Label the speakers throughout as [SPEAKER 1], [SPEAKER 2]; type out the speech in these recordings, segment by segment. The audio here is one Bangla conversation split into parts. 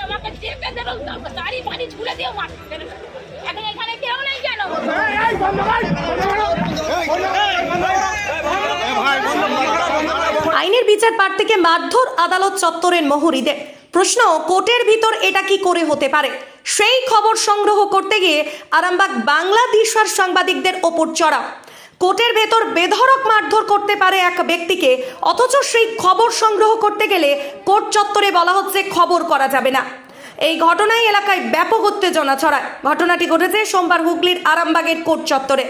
[SPEAKER 1] আমাকে চেপে দিল, গাড়ি ফাড়ি ছুড়ে দিয়ে মারছে। এখন এখানে কেউ নেই কেন?
[SPEAKER 2] আইনের বিচার পাঠ থেকে মারধর আদালত চত্বরের মহরীদের। প্রশ্ন, কোর্টের ভিতর এটা কি করে হতে পারে? সেই খবর সংগ্রহ করতে গিয়ে আরামবাগ বাংলাদেশের সাংবাদিকদের ওপর চড়াও। কোর্টের ভেতর বেধড়ক মারধর করতে পারে এক ব্যক্তিকে, অথচ সেই খবর সংগ্রহ করতে গেলে কোর্ট চত্বরে বলা হচ্ছে খবর করা যাবে না। এই ঘটনায় এলাকায় ব্যাপক উত্তেজনা ছড়ায়। ঘটনাটি ঘটেছে সোমবার হুগলির আরামবাগের কোর্ট চত্বরে।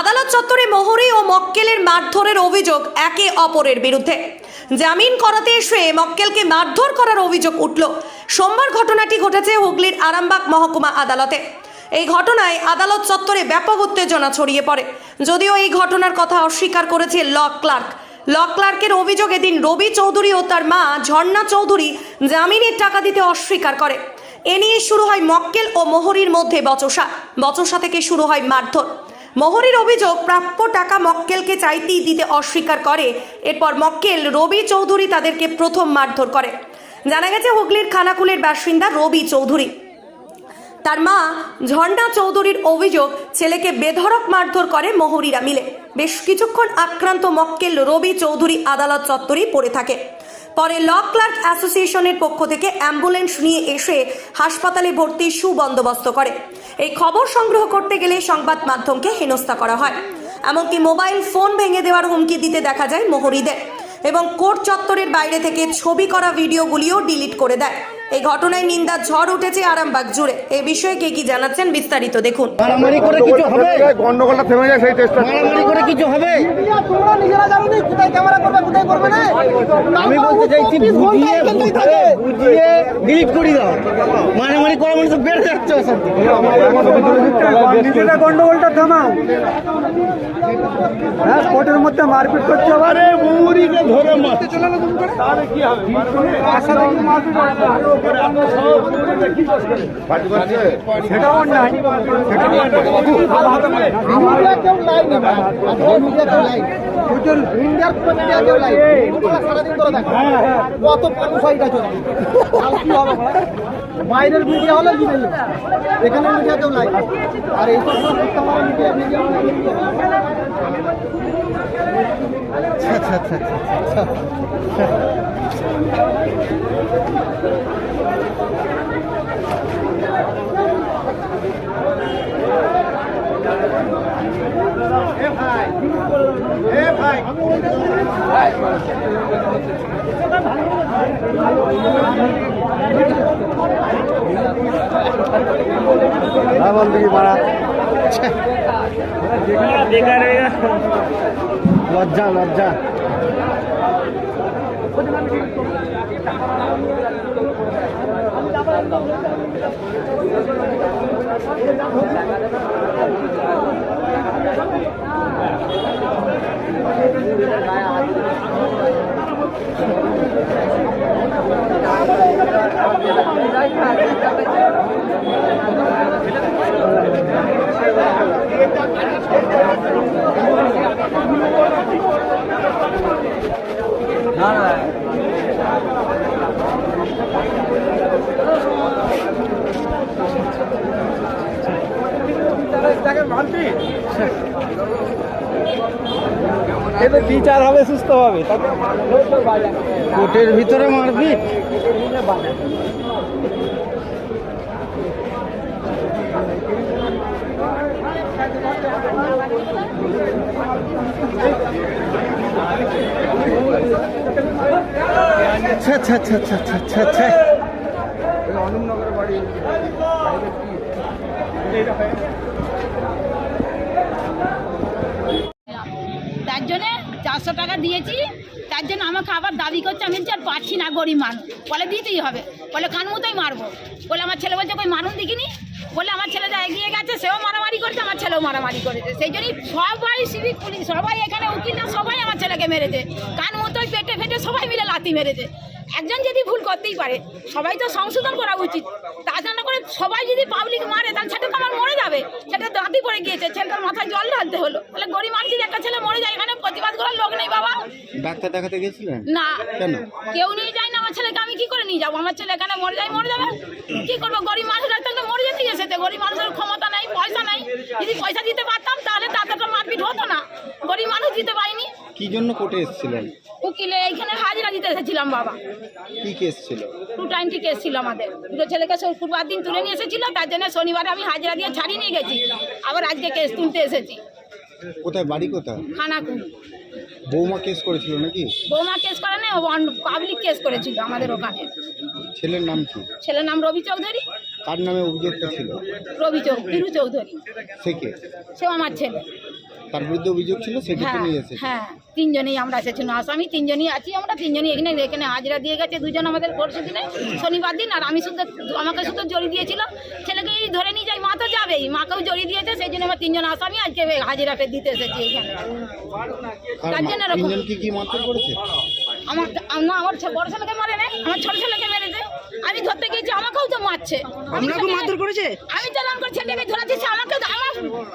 [SPEAKER 2] আদালত চত্বরে মহরী ও মক্কেলের মারধরের অভিযোগ একে অপরের বিরুদ্ধে। জামিন করাতে এসে মক্কেলকে মারধর করার অভিযোগ উঠল। সোমবার ঘটনাটি ঘটেছে হুগলির আরামবাগ মহকুমা আদালতে। এই ঘটনায় আদালত চত্বরে ব্যাপক উত্তেজনা ছড়িয়ে পড়ে। যদিও এই ঘটনার কথা অস্বীকার করেছে ল ক্লার্কের অভিযোগ, এদিন রবি চৌধুরী ও তার মা ঝর্ণা চৌধুরী জামিনের টাকা দিতে অস্বীকার করে। এ নিয়ে শুরু হয় মক্কেল ও মহরীর মধ্যে বচসা থেকে শুরু হয় মারধর। মহরীর অভিযোগ, প্রাপ্য টাকা মক্কেলকে চাইতেই দিতে অস্বীকার করে। এরপর মক্কেল রবি চৌধুরী তাদেরকে প্রথম মারধর করে। জানা গেছে হুগলির খানাকুলের বাসিন্দা রবি চৌধুরী, তার মা ঝর্ণা চৌধুরীর অভিযোগ, ছেলেকে বেধড়ক মারধর করে মহরীরা মিলে। বেশ কিছুক্ষণ আক্রান্ত মক্কেল রবি চৌধুরী আদালত চত্বরেই পড়ে থাকে। পরে ল ক্লার্ক অ্যাসোসিয়েশনের পক্ষ থেকে অ্যাম্বুলেন্স নিয়ে এসে হাসপাতালে ভর্তির সুবন্দোবস্ত করে। এই খবর সংগ্রহ করতে গেলে সংবাদ মাধ্যমকে হেনস্থা করা হয়, এমনকি মোবাইল ফোন ভেঙে দেওয়ার হুমকি দিতে দেখা যায় মহরীদের, এবং কোর্ট চত্বরের বাইরে থেকে ছবি করা ভিডিওগুলিও ডিলিট করে দেয়। এই ঘটনায় নিন্দার ঝড় উঠেছে আরামবাগ জুড়ে। এই বিষয়ে কে কি জানাচ্ছেন বিস্তারিত দেখুন।
[SPEAKER 3] মারামারি করে কিছু হবে?
[SPEAKER 4] গন্ডগোলটা থেমে যায় সেই চেষ্টা।
[SPEAKER 3] মারামারি করে কিছু হবে?
[SPEAKER 5] তোমরা নিজেরা জানো না কোথায় ক্যামেরা করবে কোথায় করবে না।
[SPEAKER 3] আমি বলতে চাইছি বুঝিয়ে ডিলিট করে দাও। মারামারি করা মানে তো বেড়ে যাচ্ছে অশান্তি।
[SPEAKER 5] নিজেরা গন্ডগোলটা থামাও। হ্যাঁ, কোর্টের মধ্যে মারপিট করছে, আবার
[SPEAKER 3] মুড়িকে ধরে মারতে চলে না তুমি করে
[SPEAKER 4] তাহলে কি হবে?
[SPEAKER 5] আশা দেখি মারপিট করছে। সেটাও অন্যায়, সেটাও অন্যায়। মিডিয়া কেউ লাই না ভাই, মিডিয়া কেউ লাই। ওজন ইন্ডিয়ার কোনো মিডিয়া কেউ লাই। তোমরা সারাদিন করে দেখো কত পয়সা চলছে। আর কি হবে ভাই? বাইরের মিডিয়া হলে কি নেই, এখানে মিডিয়া কেউ লাই। আর এই সব তোমার মিডিয়া মিডিয়া
[SPEAKER 3] আচ্ছা আচ্ছা আচ্ছা লজ্জা লজ্জা।
[SPEAKER 5] এদের বিচার হবে সুস্থ হবে।
[SPEAKER 3] কোর্টের ভিতরে মারপিট। আচ্ছা আচ্ছা আচ্ছা আচ্ছা আচ্ছা আচ্ছা।
[SPEAKER 1] তার জন্য 400 টাকা দিয়েছি, তার জন্য আমাকে আবার দাবি করছে। আমি আর পাচ্ছি না, গরিব মানুষ। বলে দিতেই হবে, বলে কান মতোই মারবো। বলে আমার ছেলে বলছে কই মারুন দেখিনি। বলে আমার ছেলে যা এগিয়ে গেছে, সেও মারামারি করেছে, আমার ছেলেও মারামারি করেছে। সেই জন্যই সবাই সিভিক পুলিশ, সবাই এখানে উকিলরা সবাই আমার ছেলেকে মেরেছে। কান মতোই পেটে ফেটে সবাই মিলে লাথি মেরেছে। একজন যদি ভুল করতেই পারে, সবাই তো সংশোধন করা উচিত। তা না করে সবাই যদি পাবলিক মারে তাহলে ছেলে তো আমার মরে যাবে, ছেলে দাঁতি পড়ে গিয়েছে, ছেলেটার মাথায় জল ঢালতে হলো, তাহলে গরিব মানুষ যদি একটা ছেলে মরে যায় এখানে প্রতিবাদ করার লোক নেই বাবা।
[SPEAKER 3] ডাক্তার দেখাতে গেছিলেন?
[SPEAKER 1] না
[SPEAKER 3] কেন?
[SPEAKER 1] কেউ নিয়ে যায় না, আমার ছেলেকে আমি কি করে নিয়ে যাবো? আমার ছেলে এখানে মরে যায়, মরে যাবে, কি করবো? গরিব মানুষ একটা মরে যেতে এসেছে, গরিব মানুষের ক্ষমতা নেই, পয়সা নেই, যদি পয়সা দিতে পারতাম তাহলে তাদেরকে মারপিট হতো না, গরিব মানুষ দিতে পারিনি।
[SPEAKER 3] কি জন্য কোর্টে এসেছিলেন?
[SPEAKER 1] উকিলে এইখানে হাজিরা দিতে এসেছিলাম বাবা।
[SPEAKER 3] কি কেস ছিল?
[SPEAKER 1] 220 কেস ছিল আমাদের, দুটো ছেলেকে শুক্রবার দিন তুলে নিয়ে এসেছিল, তার জন্য শনিবারে আমি হাজিরা দিয়ে ছাড়িয়ে নিয়ে গেছি, আবার আজকে কেস তুলতে এসেছি।
[SPEAKER 3] কোথায় বাড়ি কোথায়?
[SPEAKER 1] খানাকুল।
[SPEAKER 3] বৌমা কেস করেছিল নাকি?
[SPEAKER 1] বৌমা কেস করে না, পাবলিক কেস করেছিল আমাদের ওখানে।
[SPEAKER 3] ছেলের নাম কি?
[SPEAKER 1] ছেলের নাম রবি চৌধুরী।
[SPEAKER 3] কার নামে অভিযোগটা ছিল?
[SPEAKER 1] বীরু চৌধুরী।
[SPEAKER 3] সে কে?
[SPEAKER 1] সেও আমার ছেলে।
[SPEAKER 3] তার বিরুদ্ধে অভিযোগ ছিল, সেটাকে
[SPEAKER 1] হ্যাঁ
[SPEAKER 3] নিয়ে এসেছে।
[SPEAKER 1] হ্যাঁ, তিনজনেই আমরা এসেছিলাম, আসামি তিনজনই আছি, আমরা তিনজনই এখানে হাজিরা দিয়ে গেছে, দুজন আমাদের পরশু দিনে শনিবার দিন, আর আমাকে শুধু জড়ি দিয়েছিল, ছেলেকে ধরে নিয়ে যাই, মা তো যাবেই, মাকেও জড়ি দিয়েছে, সেই জন্য আমার তিনজন আসামি আজকে হাজিরা ফের দিতে এসেছি এখানে। তার জন্য এরকম
[SPEAKER 3] তিনজনকে কি মারধর করেছে?
[SPEAKER 1] আমার বড় ছেলেকে মারে না, আমার ছোট ছেলেকে মেরেছে, আমি ধরতে গিয়েছি, আমাকেও তো মারছে।
[SPEAKER 6] আপনাকে মারধর করেছে?
[SPEAKER 1] আমি চালান করে ছেলেকে ধরে দিচ্ছি, আমার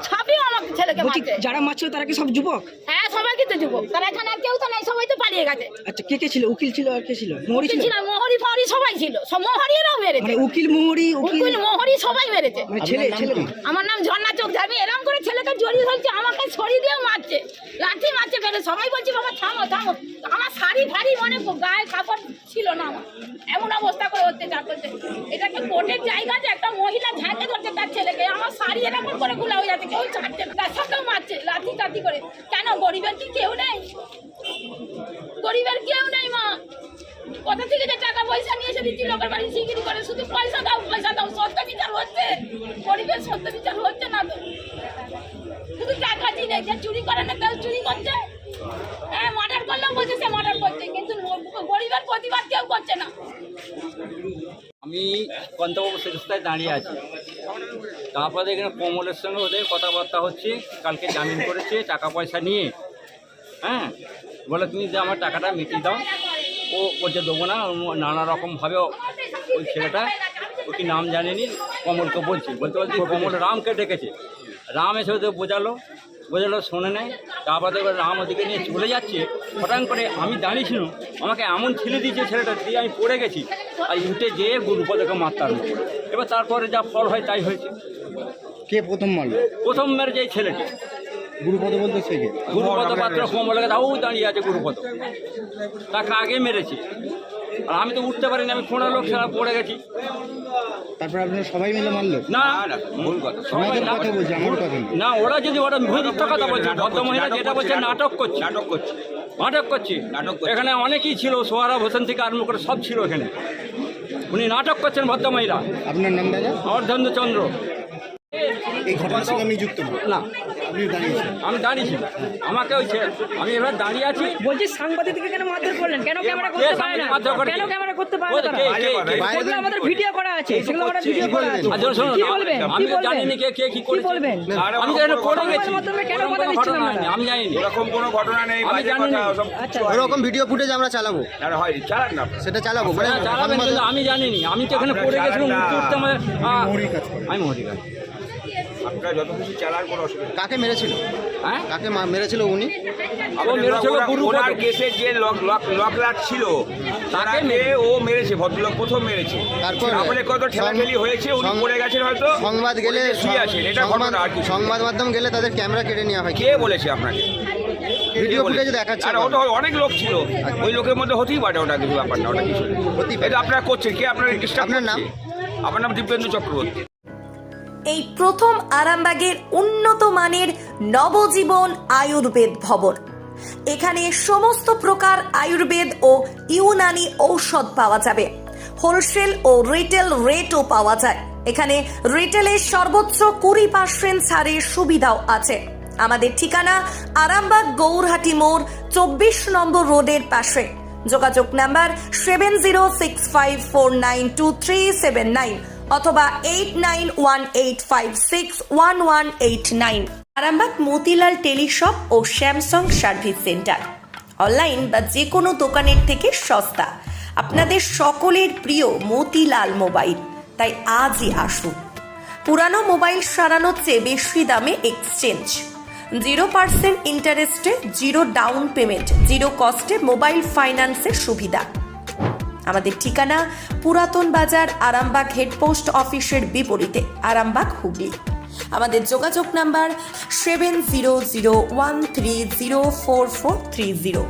[SPEAKER 1] ছাপিও আমার ছেলেকে মারছে।
[SPEAKER 6] যারা মারছিল তারা কি সব যুবক?
[SPEAKER 1] হ্যাঁ, সবাই কিন্তু যুবক, তারা এখানে আর কেউ তো নাই, সবাই তো পালিয়ে গেছে।
[SPEAKER 6] আচ্ছা, কে কে ছিল? উকিল ছিল আর কে ছিল? মোহরি ছিল?
[SPEAKER 1] ছিল, মোহরি ফহরি সবাই ছিল, সব মোহরিরাও মেরেছে,
[SPEAKER 6] মানে উকিল মোহরি
[SPEAKER 1] উকিল মোহরি সবাই মেরেছে।
[SPEAKER 6] মানে ছেলে ছেলে
[SPEAKER 1] আমার নাম ঝর্ণা চৌধুরী, আমি এরকম করে ছেলেকে জড়িয়ে ধরছি, আমাকে ছড়িয়ে দিয়েও মারছে, লাঠি মারছে ফেলে, সবাই বলছি বাবা থামো থামো, আমার শাড়ি ফাড়ি মানে গায়ে কাপড় ছিল না আমার, এমন অবস্থা করে অত্যাচার করছে। এটাকে কোর্টের জায়গা যে একটা মহিলা ঝাঁকে ধরছে তার ছেলেকে, আমার শাড়ি এরকম করে গুলা হয়ে যাচ্ছে, কেউ ছাড়ছে না, তার সাথেও মারছে লাঠি টাঠি করে। কেন গরিবের কি কেউ নেই? গরিবের কেউ নেই মা, কোথা থেকে যে টাকা পয়সা নিয়ে এসে দিচ্ছি লোকের বাড়ি সিকিরি করে, শুধু পয়সা দাও পয়সা দাও, সত্য বিচার হচ্ছে? গরিবের সত্য বিচার হচ্ছে না তো, শুধু টাকা চিনে, যে চুরি করে না তাও চুরি করছে, হ্যাঁ মার্ডার করলেও বলছে সে মার্ডার করছে, কিন্তু গরিবের প্রতিবাদ কেউ করছে না।
[SPEAKER 7] আমি কন্তবাবু রাস্তায় দাঁড়িয়ে আছি, তারপরে এখানে কমলের সঙ্গে ওদের কথাবার্তা হচ্ছে, কালকে জামিন করেছে টাকা পয়সা নিয়ে, হ্যাঁ বলে তুমি যে আমার টাকাটা মিটিয়ে দাও, ও বলছে দেবো না, নানা রকমভাবে ওই ছেলেটা, ও কি নাম জানেনি, কমলকে বলছি, বলতে কমল রামকে ডেকেছে, রাম এসে ওদের বোঝালো, শোনে নেয়, তারপরে এবার রাম ওদিকে নিয়ে চলে যাচ্ছে, হঠাৎ করে আমি দাঁড়িয়েছিলাম, আমাকে এমন ঠেলে দিয়েছে ছেলেটা, দিয়ে আমি পড়ে গেছি, আর উঠে যেয়ে গুরুপদকে মারতে আরম্ভ করে, এবার তারপরে যা ফল হয় তাই হয়েছে।
[SPEAKER 3] কে প্রথম মারলো?
[SPEAKER 7] প্রথম মেরেছে এই ছেলেটি,
[SPEAKER 3] গুরুপদ বলতে সে কে?
[SPEAKER 7] গুরুপদ পাত্র কমলের তাও দাঁড়িয়ে আছে, গুরুপদ তাকে আগে মেরেছে, আর আমি তো উঠতে পারিনি, আমি 15 লোক সারা পড়ে গেছি।
[SPEAKER 3] তারপর আপনারা সবাই মিলে মারলো?
[SPEAKER 7] না ভুল কথা,
[SPEAKER 3] আমাদের কথা বলছি, আমার কথা না।
[SPEAKER 7] না, ওরা মিথ্যা কথা বলছে, ভদ্রমহিলা যেটা বলছে নাটক করছে, এখানে অনেকেই ছিল, সোহারা হোসেন থেকে আরম্ভ করে সব ছিল এখানে, উনি নাটক করছেন ভদ্রমহিলা।
[SPEAKER 3] আপনার নাম দাদা?
[SPEAKER 7] অর্ধেন্দ্র চন্দ্র।
[SPEAKER 3] এই ঘটনার সঙ্গে আমি যুক্ত
[SPEAKER 7] না,
[SPEAKER 3] আপনি দাঁড়িয়েছেন?
[SPEAKER 7] আমি দাঁড়িয়েছি, আমাকে ওই আমি এবার দাঁড়িয়ে আছি।
[SPEAKER 6] বলছি সাংবাদিককে কেন মারধর করলেন? কেন ক্যামেরা করতে পারে না? কেন ক্যামেরা করতে পারে না? তারা আমাদের ভিডিও করা আছে, সেগুলো আমরা ভিডিও করা আছে। কি বলবেন?
[SPEAKER 7] আমি জানিনি কে কি করেছে,
[SPEAKER 6] বলবেন?
[SPEAKER 7] আমি তো এটা করে গেছি,
[SPEAKER 6] কেন কথা দিচ্ছেন না?
[SPEAKER 7] আমি জানিনি,
[SPEAKER 8] এরকম কোনো ঘটনা নেই,
[SPEAKER 7] আমি জানিনি।
[SPEAKER 6] আচ্ছা,
[SPEAKER 3] ওরকম ভিডিও ফুটেজ আমরা চালাবো,
[SPEAKER 8] হয় চালান না,
[SPEAKER 3] সেটা চালাবো, মানে
[SPEAKER 7] চালাবেন, কিন্তু আমি জানিনি, আমি তো এখানে পড়ে গেছিলাম, উঠতে আমার আমি মোহরি কাজ।
[SPEAKER 8] আপনারা যত কিছু চালার কোনো অসুবিধা
[SPEAKER 3] কাকে মেরেছিল?
[SPEAKER 7] হ্যাঁ,
[SPEAKER 3] কাকে মেরেছিল উনি?
[SPEAKER 8] ওনার কেসে যে লকলাট ছিল তাকে ও মেরেছে, ভদ্রলোক প্রথম মেরেছে,
[SPEAKER 3] তারপর
[SPEAKER 8] তারপরে কত ঠেলাঠেলি হয়েছে, উনি পড়ে গেছেন, হয়তো
[SPEAKER 3] সংবাদ গেলে
[SPEAKER 8] শুয়ে আছেন, এটা ঘটনা আর কি।
[SPEAKER 3] সংবাদ মাধ্যম গেলে তাদের ক্যামেরা কেটে নেওয়া হয়।
[SPEAKER 8] কে বলেছে আপনাকে?
[SPEAKER 3] ভিডিও ফুটেজ দেখাচ্ছে।
[SPEAKER 8] আর ওটা অনেক লোক ছিল, ওই লোকের মধ্যে হতেই পারে, ওটা কিছু ব্যাপার না, ওটা কিছু এটা আপনারা করছেন। কে আপনার
[SPEAKER 3] আপনার নাম?
[SPEAKER 8] আমার নাম দীপেন্দু চক্রবর্তী।
[SPEAKER 2] এই প্রথম আরামবাগের উন্নত মানের নবজীবন আয়ুর্বেদ ভবন। এখানে সমস্ত প্রকার আয়ুর্বেদ ও ইউনানি ঔষধ পাওয়া যাবে, হোলসেল ও রিটেল রেটও পাওয়া যায়। এখানে রিটেলের সর্বোচ্চ 20% ছাড়ের সুবিধাও আছে। আমাদের ঠিকানা আরামবাগ গৌরহাটি মোড় 24 নম্বর রোডের পাশে। যোগাযোগ নাম্বার 7065492379 অথবা 8918561189। আরামবাগ মতিলাল টেলিশপ ও স্যামসাং সার্ভিস সেন্টার, অনলাইন বা যে কোনো দোকানের থেকে সস্তা। আপনাদের সকলের প্রিয় মতিলাল মোবাইল, তাই আজই আসুন। পুরানো মোবাইল সারানোর চেয়ে বেশি দামে এক্সচেঞ্জ, 0% ইন্টারেস্টে, 0 ডাউন পেমেন্ট, 0 কস্টে মোবাইল ফাইন্যান্সের সুবিধা। আমাদের ঠিকানা পুরাতন বাজার, আরামবাগ হেডপোস্ট অফিসের বিপরীতে, আরামবাগ, হুগলি। আমাদের যোগাযোগ নাম্বার 7001304430।